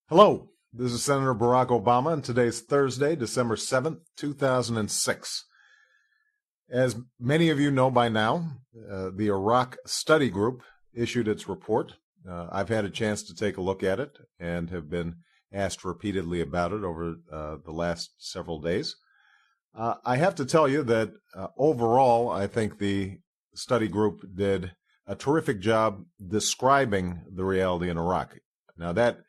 Hello, this is Senator Barack Obama, and today's Thursday, December 7th, 2006. As many of you know by now, the Iraq Study Group issued its report. I've had a chance to take a look at it and have been asked repeatedly about it over the last several days. I have to tell you that overall, I think the study group did a terrific job describing the reality in Iraq. Now that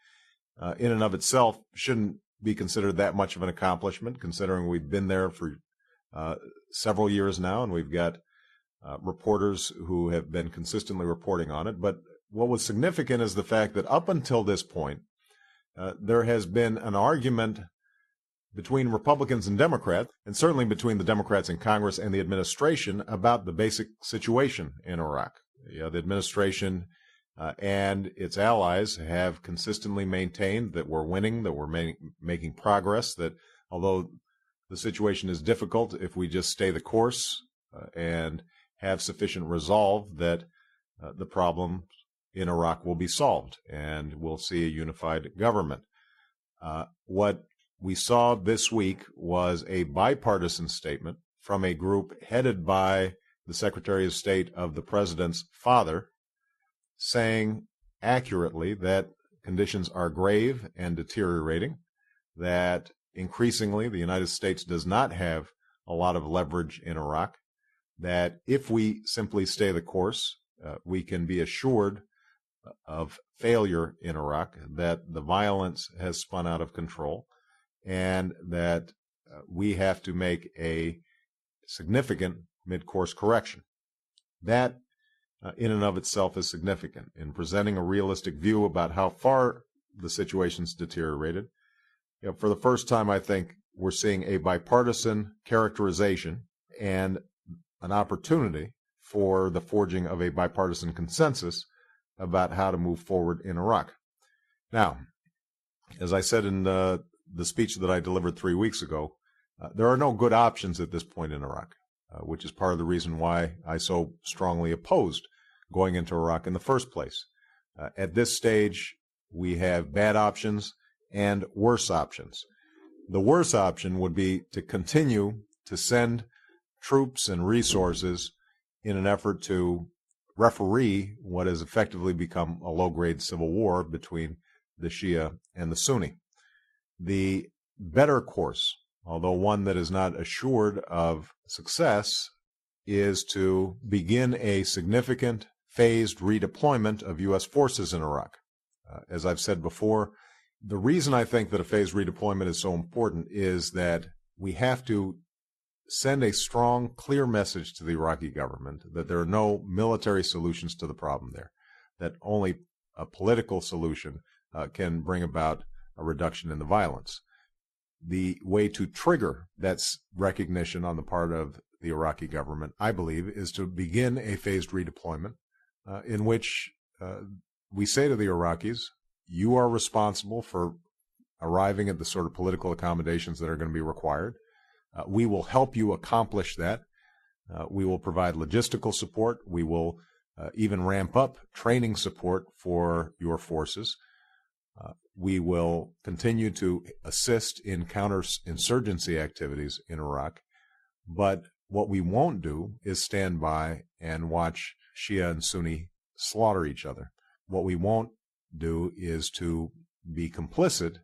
in and of itself shouldn't be considered that much of an accomplishment, considering we've been there for several years now, and we've got reporters who have been consistently reporting on it. But what was significant is the fact that up until this point, there has been an argument between Republicans and Democrats, and certainly between the Democrats in Congress and the administration, about the basic situation in Iraq. The administration and its allies have consistently maintained that we're winning, that we're making progress, that although the situation is difficult, if we just stay the course and have sufficient resolve, that the problem in Iraq will be solved and we'll see a unified government. What we saw this week was a bipartisan statement from a group headed by the Secretary of State of the President's father, saying accurately that conditions are grave and deteriorating, that increasingly the United States does not have a lot of leverage in Iraq, that if we simply stay the course, we can be assured of failure in Iraq, that the violence has spun out of control, and that we have to make a significant mid-course correction. That in and of itself is significant in presenting a realistic view about how far the situation's deteriorated. For the first time, I think we're seeing a bipartisan characterization and an opportunity for the forging of a bipartisan consensus about how to move forward in Iraq. Now, as I said in the speech that I delivered 3 weeks ago, there are no good options at this point in Iraq, which is part of the reason why I so strongly opposed going into Iraq in the first place. At this stage, we have bad options and worse options. The worst option would be to continue to send troops and resources in an effort to referee what has effectively become a low-grade civil war between the Shia and the Sunni. The better course, although one that is not assured of success, is to begin a significant phased redeployment of U.S. forces in Iraq. As I've said before, the reason I think that a phased redeployment is so important is that we have to send a strong, clear message to the Iraqi government that there are no military solutions to the problem there, that only a political solution can bring about a reduction in the violence. The way to trigger that recognition on the part of the Iraqi government, I believe, is to begin a phased redeployment in which we say to the Iraqis, you are responsible for arriving at the sort of political accommodations that are going to be required. We will help you accomplish that. We will provide logistical support. We will even ramp up training support for your forces. We will continue to assist in counterinsurgency activities in Iraq. But what we won't do is stand by and watch Shia and Sunni slaughter each other. What we won't do is to be complicit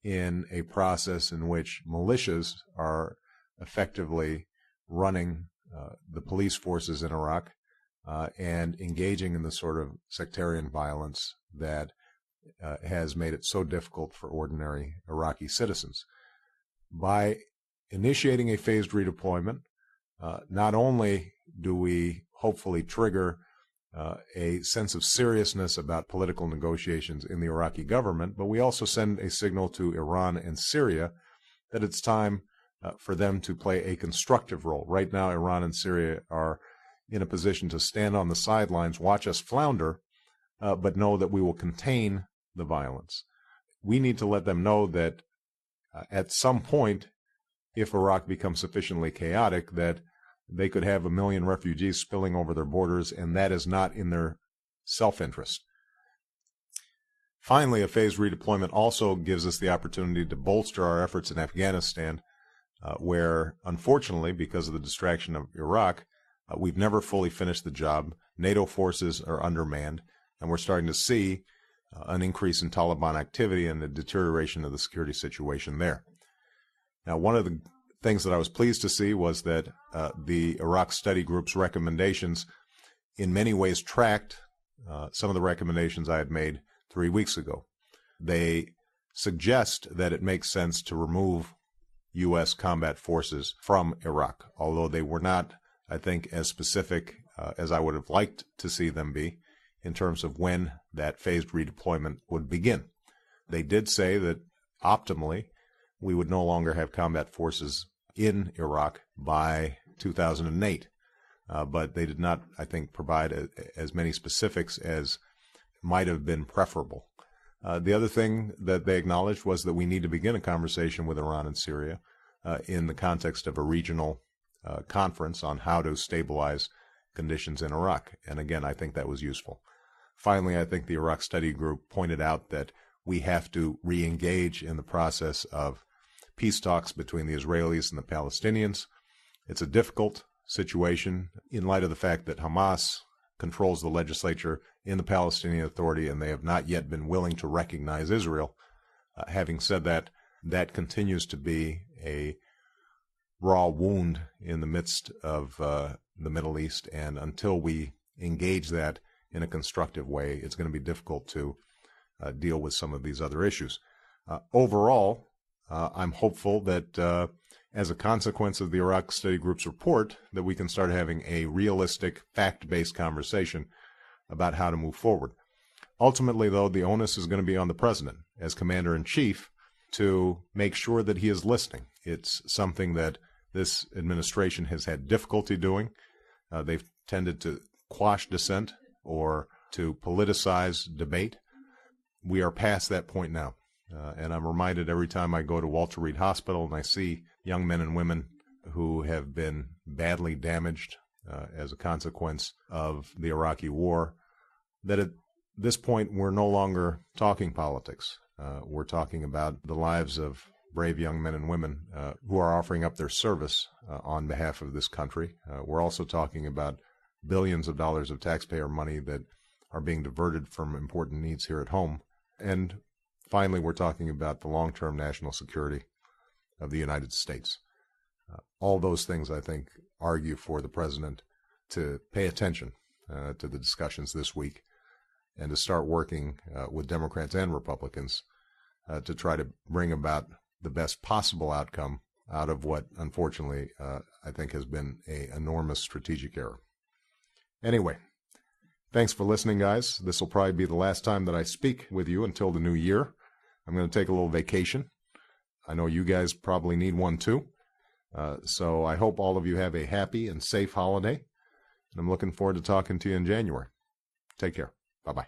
in a process in which militias are effectively running the police forces in Iraq and engaging in the sort of sectarian violence that has made it so difficult for ordinary Iraqi citizens. By initiating a phased redeployment, not only do we hopefully trigger a sense of seriousness about political negotiations in the Iraqi government, but we also send a signal to Iran and Syria that it's time for them to play a constructive role. Right now, Iran and Syria are in a position to stand on the sidelines, watch us flounder, but know that we will contain the violence. We need to let them know that at some point, if Iraq becomes sufficiently chaotic, that they could have 1 million refugees spilling over their borders, and that is not in their self-interest. Finally, a phased redeployment also gives us the opportunity to bolster our efforts in Afghanistan, where, unfortunately, because of the distraction of Iraq, we've never fully finished the job. NATO forces are undermanned, and we're starting to see an increase in Taliban activity and the deterioration of the security situation there. Now, one of the things that I was pleased to see was that the Iraq Study Group's recommendations in many ways tracked some of the recommendations I had made 3 weeks ago. They suggest that it makes sense to remove U.S. combat forces from Iraq, although they were not, I think, as specific as I would have liked to see them be in terms of when that phased redeployment would begin. They did say that optimally we would no longer have combat forces in Iraq by 2008, but they did not, I think, provide as many specifics as might have been preferable. The other thing that they acknowledged was that we need to begin a conversation with Iran and Syria in the context of a regional conference on how to stabilize conditions in Iraq. And again, I think that was useful. Finally, I think the Iraq Study Group pointed out that we have to re-engage in the process of peace talks between the Israelis and the Palestinians. It's a difficult situation in light of the fact that Hamas controls the legislature in the Palestinian Authority, and they have not yet been willing to recognize Israel. Having said that, that continues to be a raw wound in the midst of the Middle East, and until we engage that in a constructive way, it's going to be difficult to deal with some of these other issues. Overall, I'm hopeful that as a consequence of the Iraq Study Group's report, that we can start having a realistic, fact-based conversation about how to move forward. Ultimately, though, the onus is going to be on the president as commander-in-chief to make sure that he is listening. It's something that this administration has had difficulty doing. They've tended to quash dissent or to politicize debate. We are past that point now. And I'm reminded every time I go to Walter Reed Hospital and I see young men and women who have been badly damaged as a consequence of the Iraqi war, that at this point we're no longer talking politics. We're talking about the lives of brave young men and women who are offering up their service on behalf of this country. We're also talking about billions of dollars of taxpayer money that are being diverted from important needs here at home. And finally, we're talking about the long-term national security of the United States. All those things, I think, argue for the president to pay attention to the discussions this week and to start working with Democrats and Republicans to try to bring about the best possible outcome out of what, unfortunately, I think has been an enormous strategic error. Anyway, thanks for listening, guys. This will probably be the last time that I speak with you until the new year. I'm going to take a little vacation. I know you guys probably need one too. So I hope all of you have a happy and safe holiday. And I'm looking forward to talking to you in January. Take care. Bye-bye.